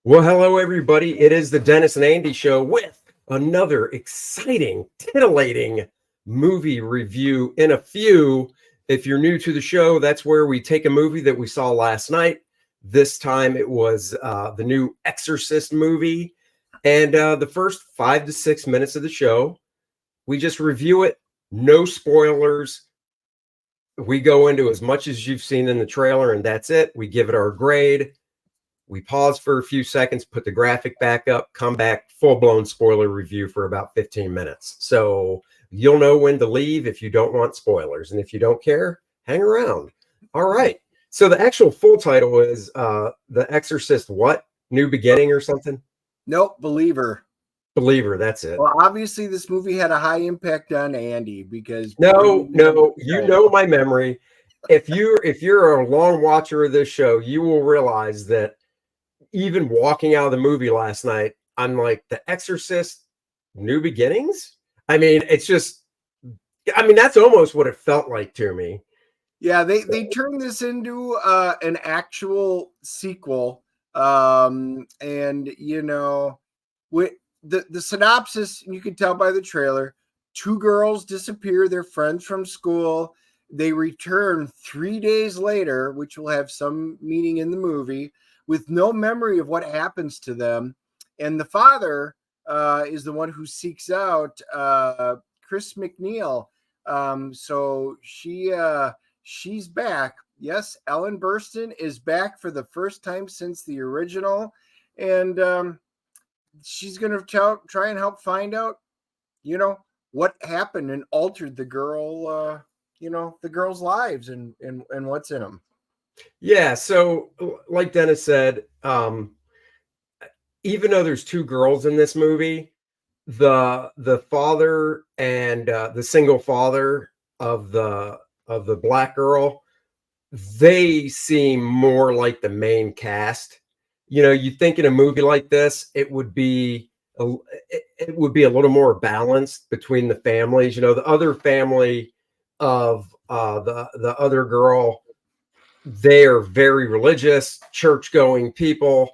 Well, hello, everybody. It is the Dennis and Andy show with another exciting, titillating movie review in a few. If you're new to the show, that's where we take a movie that we saw last night. This time it was the new Exorcist movie. And the first 5 to 6 minutes of the show, we just review it. No spoilers. We go into as much as you've seen in the trailer, and that's it. We give it our grade. We pause for a few seconds, put the graphic back up, come back, full-blown spoiler review for about 15 minutes. So you'll know when to leave if you don't want spoilers. And if you don't care, hang around. All right. So the actual full title is The Exorcist what? New Beginning or something? Nope, Believer. Believer, that's it. Well, obviously this movie had a high impact on Andy because No, you know my memory. If you're a long watcher of this show, you will realize that even walking out of the movie last night, I'm like, The Exorcist, New Beginnings? I mean, that's almost what it felt like to me. Yeah, they turned this into an actual sequel. And with the synopsis, you can tell by the trailer, 2 girls disappear, they're friends from school. They return 3 days later, which will have some meaning in the movie, with no memory of what happens to them. And the father is the one who seeks out Chris MacNeil. So she's back. Yes, Ellen Burstyn is back for the first time since the original. And she's going to try and help find out, what happened and altered the girl, the girl's lives and what's in them. Yeah, so like Dennis said, even though there's 2 girls in this movie, the father and the single father of the black girl, they seem more like the main cast. You think in a movie like this, it would be it would be a little more balanced between the families. The other family of the other girl, they are very religious, church-going people.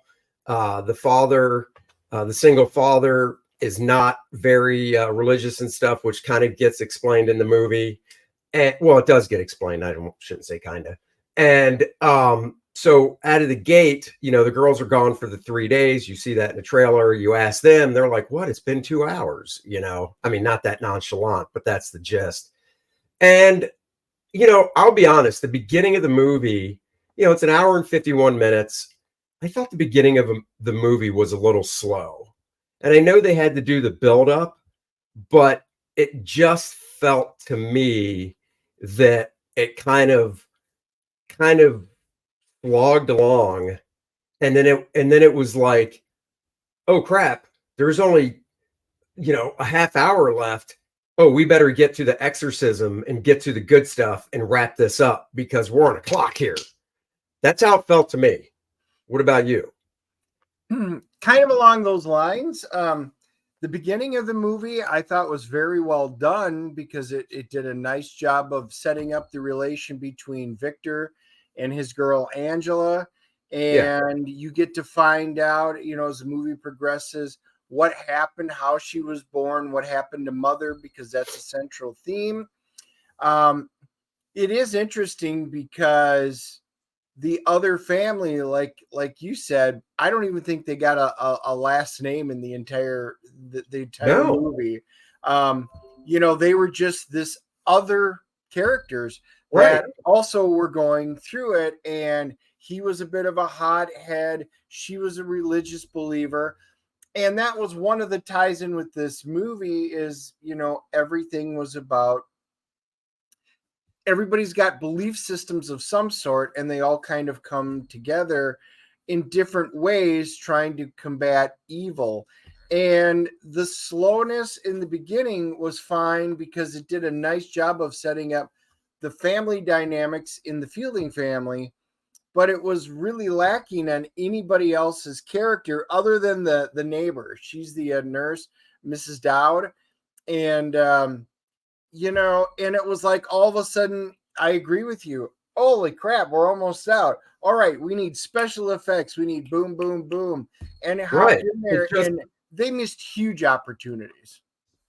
The father, the single father, is not very religious and stuff, which kind of gets explained in the movie. And well, it does get explained. Shouldn't say kind of. And so out of the gate, the girls are gone for the 3 days. You see that in the trailer. You ask them, they're like, "What? It's been 2 hours." I mean, not that nonchalant, but that's the gist. And I'll be honest, the beginning of the movie, it's an hour and 51 minutes. I thought the beginning of the movie was a little slow. And I know they had to do the build up, but it just felt to me that it kind of logged along. And then it was like, oh crap, there's only, a half hour left. Oh, we better get to the exorcism and get to the good stuff and wrap this up because we're on a clock here. That's how it felt to me. What about you? Kind of along those lines. The beginning of the movie I thought was very well done because it did a nice job of setting up the relation between Victor and his girl Angela. And you get to find out, as the movie progresses, what happened, how she was born, what happened to mother, because that's a central theme. It is interesting because the other family, like you said, I don't even think they got a last name in the entire movie. They were just this other characters that also were going through it, and he was a bit of a hothead. She was a religious believer. And that was one of the ties in with this movie is, everything was about everybody's got belief systems of some sort, and they all kind of come together in different ways trying to combat evil. And the slowness in the beginning was fine because it did a nice job of setting up the family dynamics in the Fielding family, but it was really lacking on anybody else's character other than the neighbor. She's the nurse, Mrs. Dowd. And, and it was like all of a sudden, I agree with you. holy crap, we're almost out. All right, we need special effects. We need boom, boom, boom, and hop Right. in there. And they missed huge opportunities.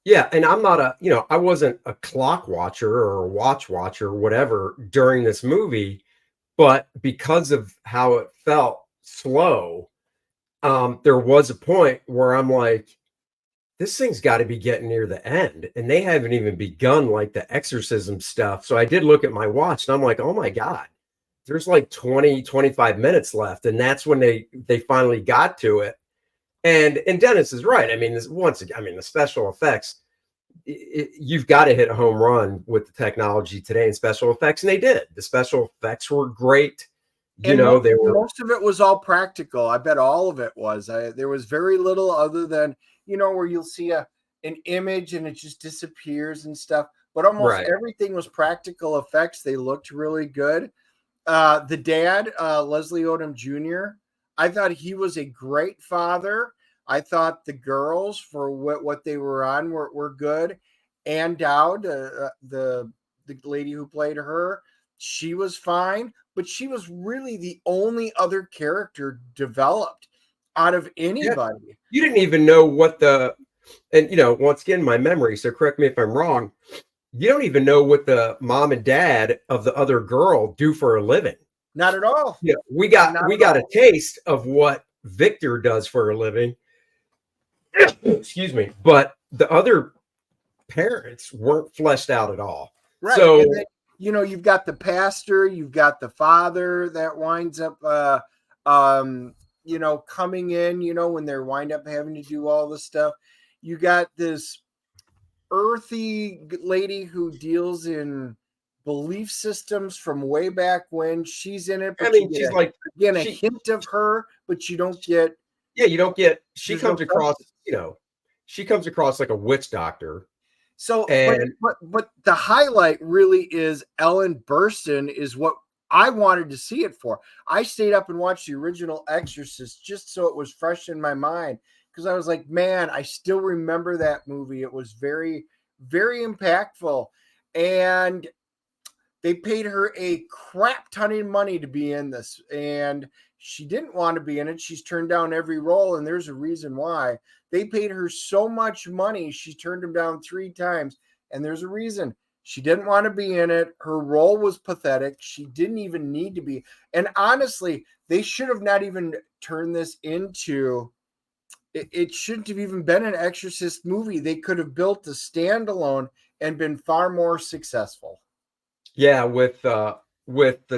Yeah, and I'm not I wasn't a clock watcher or a watcher or whatever during this movie, but because of how it felt slow, there was a point where I'm like, this thing's got to be getting near the end, and they haven't even begun like the exorcism stuff. So I did look at my watch, and I'm like, oh my God, there's like 20-25 minutes left, and that's when they finally got to it. And Dennis is right. I mean, once again, I mean, the special effects, you've got to hit a home run with the technology today in special effects, and they did. The special effects were great. They were, most of it was all practical. I bet all of it was. There was very little other than, where you'll see an image and it just disappears and stuff. But almost everything was practical effects. They looked really good. The dad, Leslie Odom Jr., I thought he was a great father. I thought the girls, for what they were on, were good. Ann Dowd, the lady who played her, she was fine, but she was really the only other character developed out of anybody. Yeah. You didn't even know what once again, my memory, so correct me if I'm wrong, you don't even know what the mom and dad of the other girl do for a living. Not at all. Yeah, we got a taste of what Victor does for a living. Excuse me, but the other parents weren't fleshed out at all. Right. So then, you've got the pastor, you've got the father that winds up coming in, when they're wind up having to do all this stuff. You got this earthy lady who deals in belief systems from way back when. She's in it. I mean, she's like, again, a hint of her, but you don't get. Yeah, you don't get. She comes across, she comes across like a witch doctor. So, but the highlight really is Ellen Burstyn is what I wanted to see it for. I stayed up and watched the original Exorcist just so it was fresh in my mind, because I was like, man, I still remember that movie. It was very, very impactful. And they paid her a crap ton of money to be in this. And she didn't want to be in it. She's turned down every role, and there's a reason why. They paid her so much money, she turned them down 3 times, and there's a reason. She didn't want to be in it. Her role was pathetic. She didn't even need to be. And honestly, they should have not even turned this into... It shouldn't have even been an Exorcist movie. They could have built a standalone and been far more successful. Yeah, with the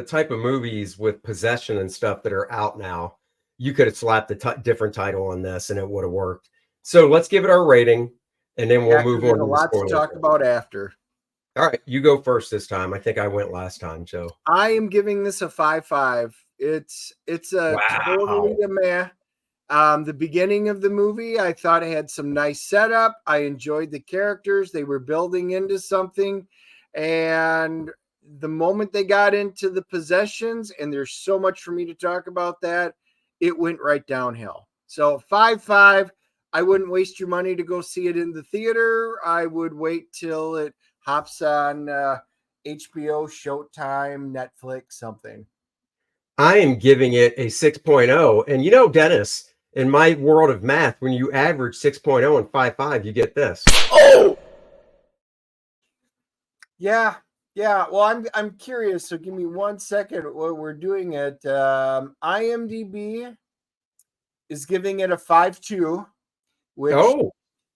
type of movies with possession and stuff that are out now, you could have slapped a different title on this and it would have worked. So let's give it our rating, and then we'll move on. There's a lot to talk about after. All right, you go first this time. I think I went last time, so I am giving this a 5.5. It's a totally a meh. The beginning of the movie, I thought it had some nice setup. I enjoyed the characters. They were building into something. And the moment they got into the possessions, and there's so much for me to talk about that, it went right downhill. So 5.5. I wouldn't waste your money to go see it in the theater. I would wait till it hops on HBO, Showtime, Netflix, something. I am giving it a 6.0. And Dennis, in my world of math, when you average 6.0 and 5.5, you get this. Oh! Yeah. Well, I'm curious. So give me 1 second while we're doing it. IMDb is giving it a 5.2, which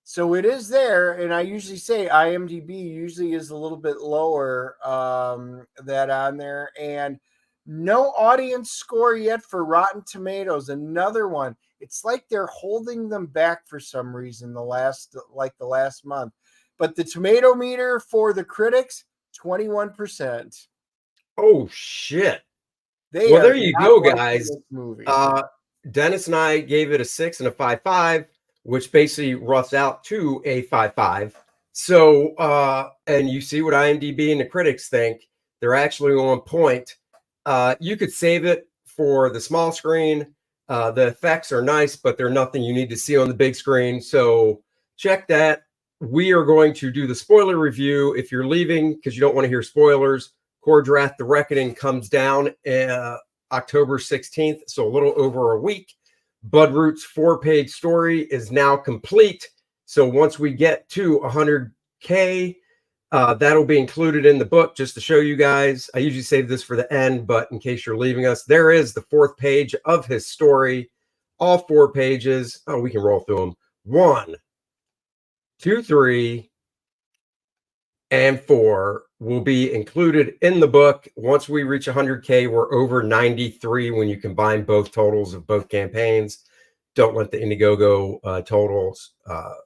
so it is there. And I usually say IMDb usually is a little bit lower that on there. And no audience score yet for Rotten Tomatoes. Another one. It's like they're holding them back for some reason the last month. But the tomato meter for the critics, 21%. Oh shit. Well, there you go, guys. Dennis and I gave it a 6 and a 5.5, which basically roughs out to a 5.5. So, and you see what IMDb and the critics think. They're actually on point. You could save it for the small screen. The effects are nice, but they're nothing you need to see on the big screen. So check that. We are going to do the spoiler review. If you're leaving because you don't want to hear spoilers, Kor-Drath, The Reckoning comes down October 16th, so a little over a week. Budroot's 4-page story is now complete. So once we get to 100K, that'll be included in the book just to show you guys. I usually save this for the end, but in case you're leaving us, there is the 4th page of his story. All 4 pages. Oh, we can roll through them. 1, 2, 3, and 4 will be included in the book. Once we reach 100K, we're over 93 when you combine both totals of both campaigns. Don't let the Indiegogo totals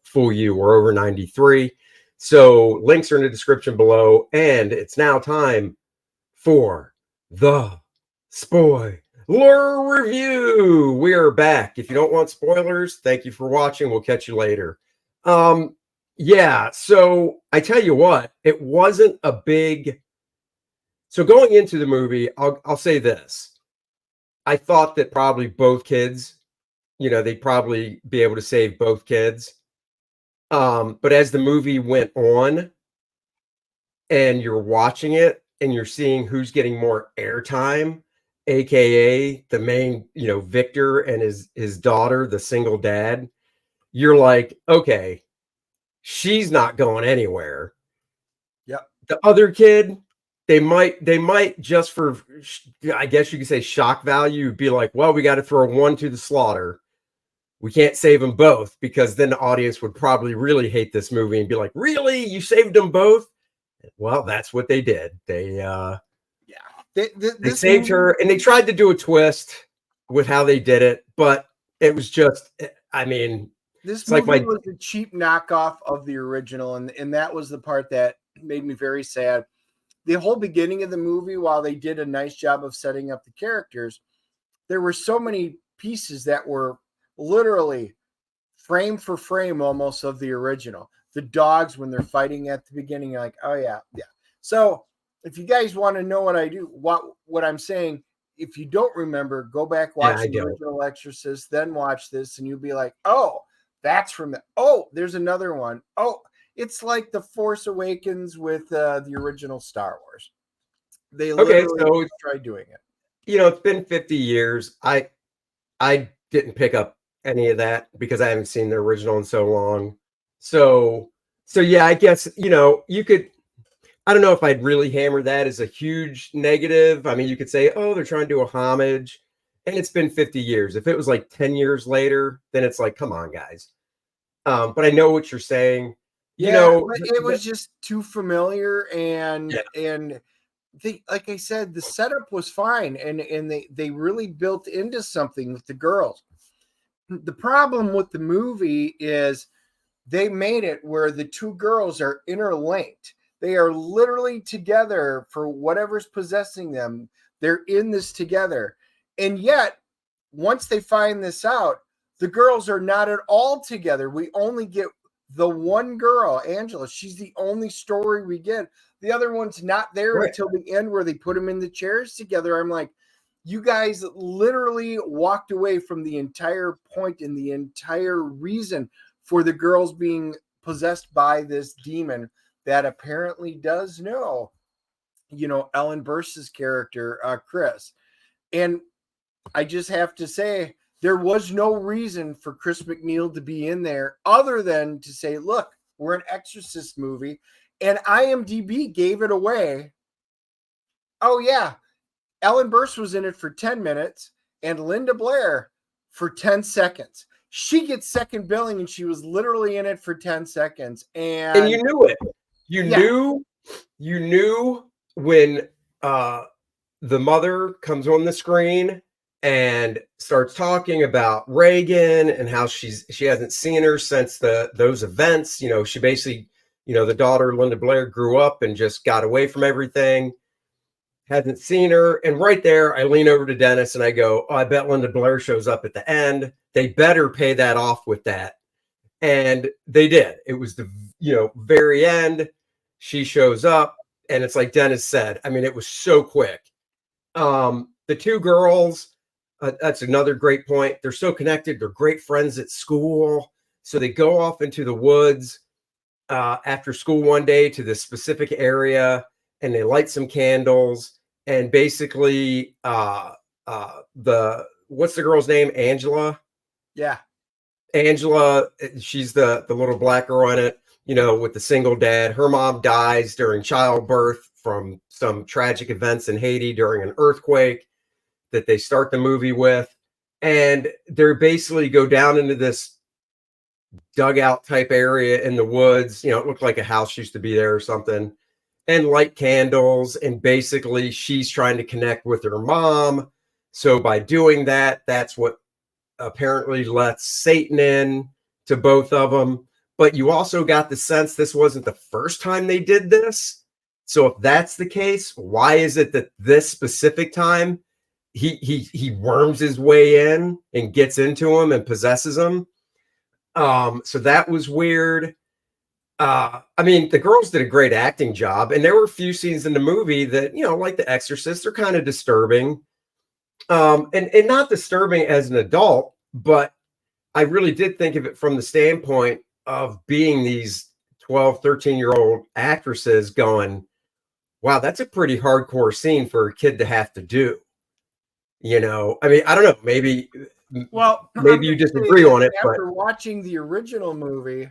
fool you. We're over 93. So links are in the description below. And it's now time for the spoiler review. We are back. If you don't want spoilers, thank you for watching. We'll catch you later. Yeah, so I tell you what, it wasn't a big... So going into the movie, I'll say this. I thought that probably both kids, they'd probably be able to save both kids. But as the movie went on and you're watching it and you're seeing who's getting more airtime, aka the main, Victor and his daughter, the single dad, you're like, okay, she's not going anywhere. Yep. The other kid, they might just for, I guess you could say, shock value, be like, well, we got to throw one to the slaughter. We can't save them both, because then the audience would probably really hate this movie and be like, really? You saved them both? Well, that's what they did. They saved her, and they tried to do a twist with how they did it, but it was just, I mean, this movie was a cheap knockoff of the original, and that was the part that made me very sad. The whole beginning of the movie, while they did a nice job of setting up the characters, there were so many pieces that were literally frame for frame almost of the original. The dogs, when they're fighting at the beginning, you're like, oh yeah. So if you guys want to know what I do, what I'm saying, if you don't remember, go back, watch the original Exorcist, then watch this, and you'll be like, oh, that's from the, oh, there's another one. Oh, it's like The Force Awakens with the original Star Wars. They literally tried doing it. It's been 50 years. I didn't pick up any of that because I haven't seen the original in so long. So yeah, I guess, you could, I don't know if I'd really hammer that as a huge negative. I mean, you could say, oh, they're trying to do a homage, and it's been 50 years. If it was like 10 years later, then it's like, come on, guys. But I know what you're saying. It was just too familiar, and they, like I said, the setup was fine, and they really built into something with the girls. The problem with the movie is they made it where the two girls are interlinked. They are literally together for whatever's possessing them. They're in this together. And yet, once they find this out, the girls are not at all together. We only get the one girl, Angela. She's the only story we get. The other one's not there until the end, where they put them in the chairs together. I'm like, you guys literally walked away from the entire point and the entire reason for the girls being possessed by this demon that apparently does know, Ellen Burstyn's character, Chris. And I just have to say, there was no reason for Chris MacNeil to be in there other than to say, look, we're an Exorcist movie, and IMDb gave it away. Oh, yeah. Ellen Burstyn was in it for 10 minutes and Linda Blair for 10 seconds. She gets second billing, and she was literally in it for 10 seconds. And you knew it. You knew when the mother comes on the screen and starts talking about Reagan and how she hasn't seen her since those events. She basically, the daughter, Linda Blair, grew up and just got away from everything. Hasn't seen her. And right there, I lean over to Dennis and I go, oh, I bet Linda Blair shows up at the end. They better pay that off with that. And they did. It was the, very end. She shows up, and it's like Dennis said. I mean, it was so quick. The two girls, that's another great point. They're so connected. They're great friends at school. So they go off into the woods after school one day to this specific area. and they light some candles, and basically the what's the girl's name? Angela. Yeah. Angela, she's the little black girl in it, with the single dad. Her mom dies during childbirth from some tragic events in Haiti during an earthquake that they start the movie with. And they basically go down into this dugout type area in the woods. It looked like a house used to be there or something, and light candles. And basically, she's trying to connect with her mom. So by doing that, that's what apparently lets Satan in to both of them. But you also got the sense this wasn't the first time they did this. So if that's the case, why is it that this specific time he worms his way in and gets into him and possesses him? So that was weird. I mean, the girls did a great acting job, and there were a few scenes in the movie that, like The Exorcist, they're kind of disturbing. And not disturbing as an adult, but I really did think of it from the standpoint of being these 12, 13-year-old actresses going, wow, that's a pretty hardcore scene for a kid to have to do. I mean, I don't know, maybe you disagree on it, after watching the original movie,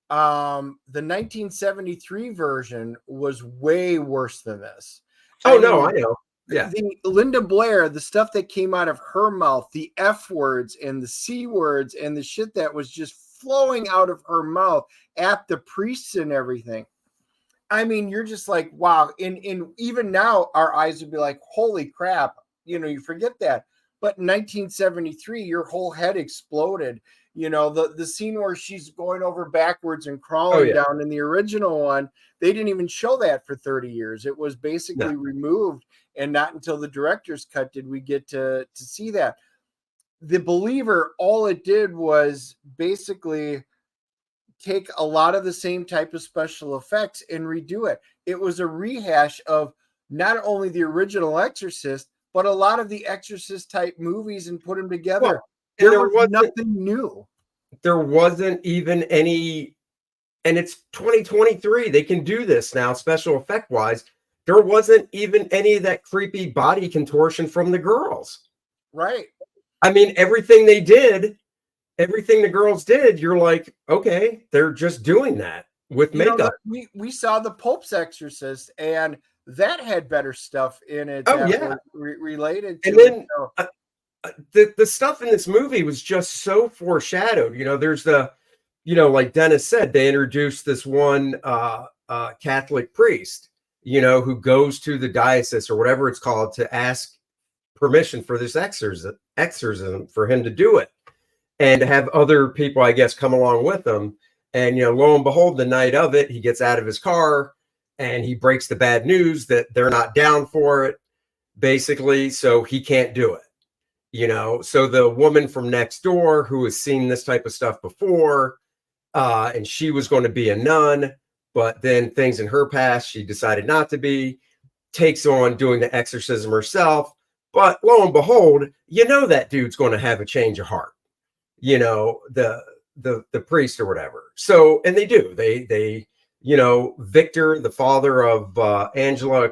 the 1973 version was way worse than this. I know. Yeah. The Linda Blair, the stuff that came out of her mouth, the F words and the C words and the shit that was just flowing out of her mouth at the priests and everything. I mean, you're just like, wow. And even now, our eyes would be like, holy crap. You forget that. But in 1973, your whole head exploded. The scene where she's going over backwards and crawling down in the original one, they didn't even show that for 30 years. It was basically removed. And not until the director's cut did we get to see that. The Believer, all it did was basically take a lot of the same type of special effects and redo it. It was a rehash of not only the original Exorcist, but a lot of the Exorcist type movies and put them together. There was nothing new. There wasn't even any, and it's 2023. They can do this now, special effect wise. There wasn't even any of that creepy body contortion from the girls. Right. I mean, everything the girls did, you're like, okay, they're just doing that with makeup. We saw the Pope's Exorcist, and that had better stuff in it. Related to and then the stuff in this movie was just so foreshadowed. There's the, like Dennis said, they introduced this one Catholic priest, who goes to the diocese or whatever it's called to ask permission for this exorcism for him to do it, and to have other people, I guess, come along with him. And, lo and behold, the night of it, he gets out of his car and he breaks the bad news that they're not down for it, basically. So he can't do it, so the woman from next door who has seen this type of stuff before, and she was going to be a nun, but then things in her past, she decided not to be, takes on doing the exorcism herself. But lo and behold, that dude's going to have a change of heart, the priest or whatever. So, and they do, they Victor, the father of Angela,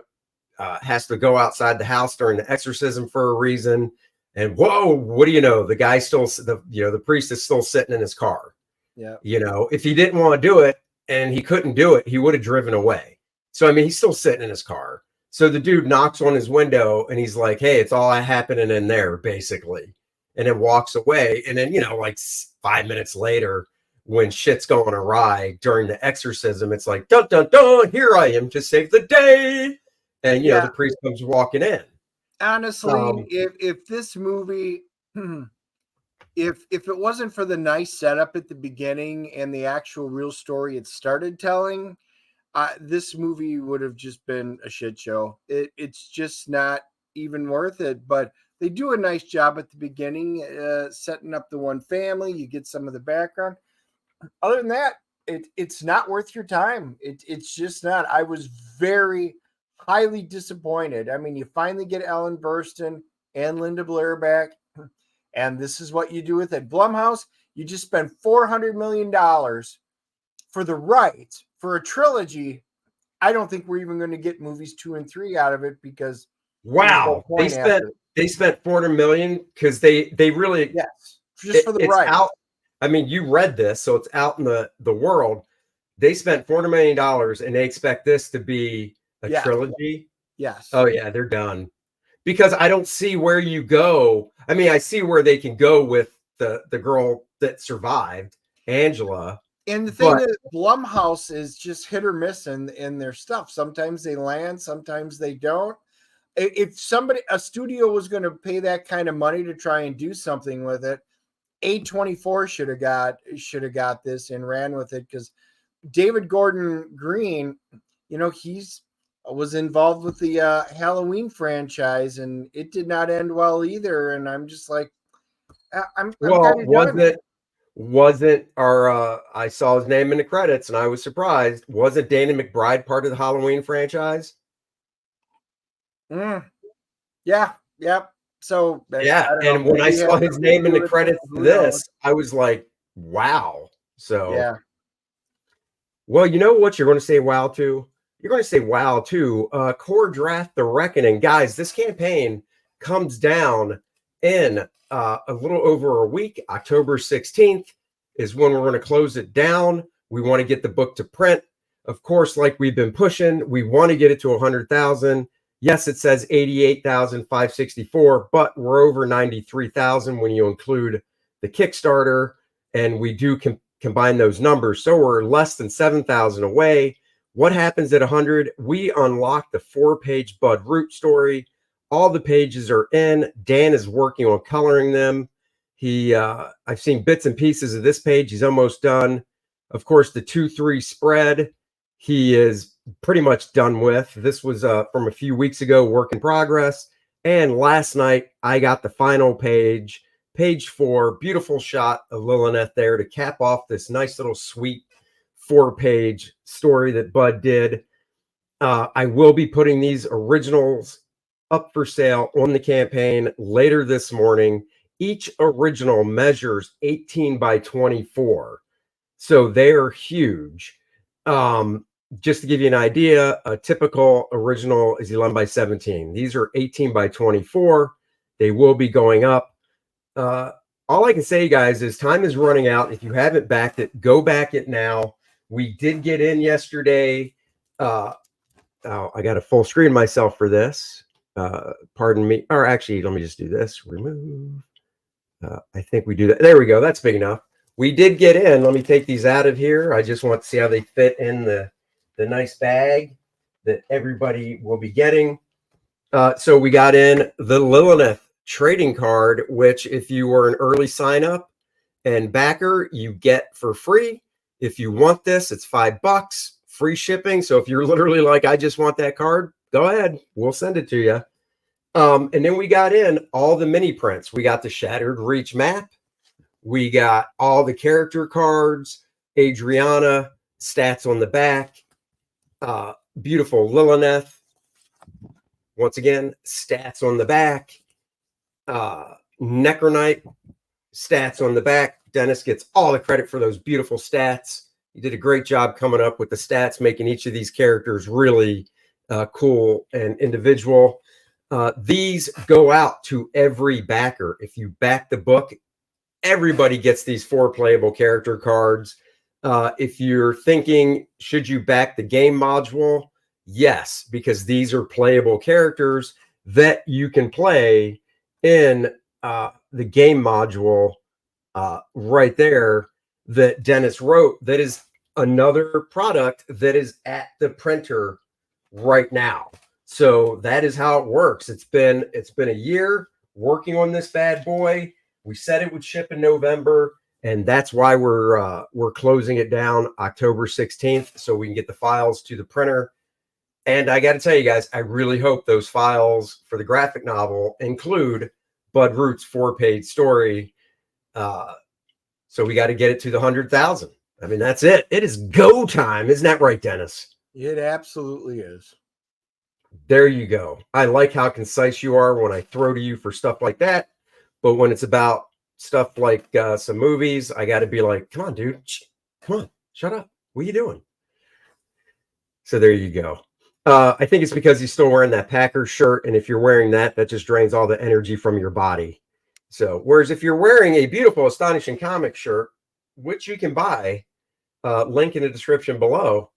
has to go outside the house during the exorcism for a reason. And whoa, what do you know? The guy still, the priest is still sitting in his car. Yeah. If he didn't want to do it and he couldn't do it, he would have driven away. So, I mean, he's still sitting in his car. So the dude knocks on his window and he's like, hey, it's all happening in there, basically. And then walks away. And then, like 5 minutes later, when shit's going awry during the exorcism, it's like, dun, dun, dun, here I am to save the day. And, the priest comes walking in. Honestly, if this movie, if it wasn't for the nice setup at the beginning and the actual real story it started telling, this movie would have just been a shit show. It's just not even worth it. But they do a nice job at the beginning, setting up the one family. You get some of the background. Other than that, it's not worth your time. It's just not. I was very highly disappointed. I mean, you finally get Ellen Burstyn and Linda Blair back, and this is what you do with it. Blumhouse, you just spend $400 million for the rights for a trilogy I don't think we're even going to get movies 2 and 3 out of it because wow, they spent 400 million because they really just for the it's rights. out. I mean, you read this, so it's out in the world. They spent $400 million and they expect this to be a trilogy. Yes. Oh yeah, they're done. Because I don't see where you go. I mean, I see where they can go with the girl that survived, Angela. And the thing is, Blumhouse is just hit or miss in their stuff. Sometimes they land, sometimes they don't. If a studio was going to pay that kind of money to try and do something with it, A24 should have got this and ran with it, because David Gordon Green, he's was involved with the Halloween franchise, and it did not end well either. And I'm just like, I'm wasn't our I saw his name in the credits and I was surprised. Wasn't Danny McBride part of the Halloween franchise? Yeah. So and when I saw his name in the credits to this, I was like, wow. So well, you know what you're going to say wow to? You're going to say wow to Kor-Drath, The Reckoning. Guys, this campaign comes down in a little over a week. October 16th is when we're going to close it down. We want to get the book to print. Of course, like we've been pushing, we want to get it to 100,000. Yes, it says 88,564, but we're over 93,000 when you include the Kickstarter, and we do combine those numbers. So we're less than 7,000 away. What happens at 100? We unlock the 4-page Bud Root story. All the pages are in. Dan is working on coloring them. I've seen bits and pieces of this page. He's almost done. Of course, the 2-3 spread, he is pretty much done with. This was from a few weeks ago, work in progress. And last night, I got the final page, page 4, beautiful shot of Lilith there to cap off this nice little sweet 4-page story that Bud did. I will be putting these originals up for sale on the campaign later this morning. Each original measures 18 by 24. So they are huge. Just to give you an idea, a typical original is 11 by 17. These are 18 by 24. They will be going up. All I can say, guys, is time is running out. If you haven't backed it, go back it now. We did get in yesterday. I got to full screen myself for this. Pardon me. Or actually, let me just do this. Remove. I think we do that. There we go. That's big enough. We did get in. Let me take these out of here. I just want to see how they fit in the nice bag that everybody will be getting. So we got in the Lilith trading card, which if you were an early sign up and backer, you get for free. If you want this, it's $5, free shipping. So if you're literally like, I just want that card, go ahead. We'll send it to you. And then we got in all the mini prints. We got the Shattered Reach map. We got all the character cards, Adriana, stats on the back, beautiful Lilith. Once again, stats on the back, Necronite, stats on the back. Dennis gets all the credit for those beautiful stats. You did a great job coming up with the stats, making each of these characters really cool and individual. These go out to every backer. If you back the book, everybody gets these 4 playable character cards. If you're thinking, should you back the game module? Yes, because these are playable characters that you can play in the game module right there that Dennis wrote. That is another product that is at the printer right now. So that is how it works. It's been a year working on this bad boy. We said it would ship in November, and that's why we're closing it down October 16th so we can get the files to the printer. And I got to tell you guys, I really hope those files for the graphic novel include Bud Root's 4-page story. So we got to get it to the 100,000. I mean, that's it. It is go time. Isn't that right, Dennis? It absolutely is. There you go. I like how concise you are when I throw to you for stuff like that. But when it's about stuff like some movies, I got to be like, come on, dude. Come on. Shut up. What are you doing? So there you go. I think it's because he's still wearing that Packers shirt, and if you're wearing that, that just drains all the energy from your body. So, whereas if you're wearing a beautiful, Astonishing Comics shirt, which you can buy, link in the description below,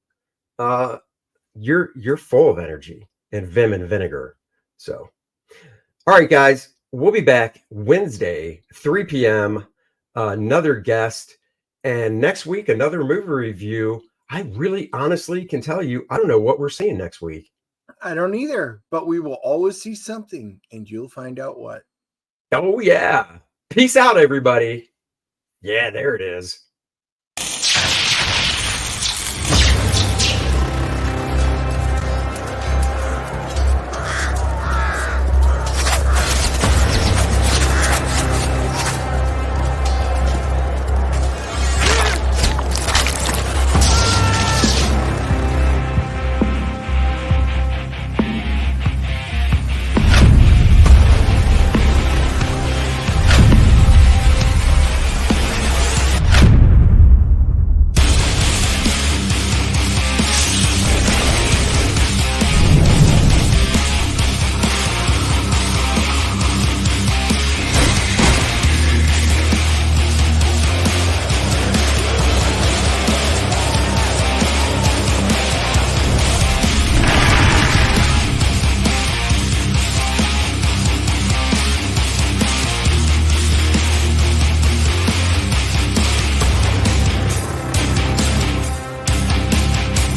you're full of energy and vim and vinegar. So, all right, guys, we'll be back Wednesday, 3 p.m. Another guest, and next week another movie review. I really honestly can tell you, I don't know what we're seeing next week. I don't either, but we will always see something, and you'll find out what. Oh, yeah. Peace out, everybody. Yeah, there it is.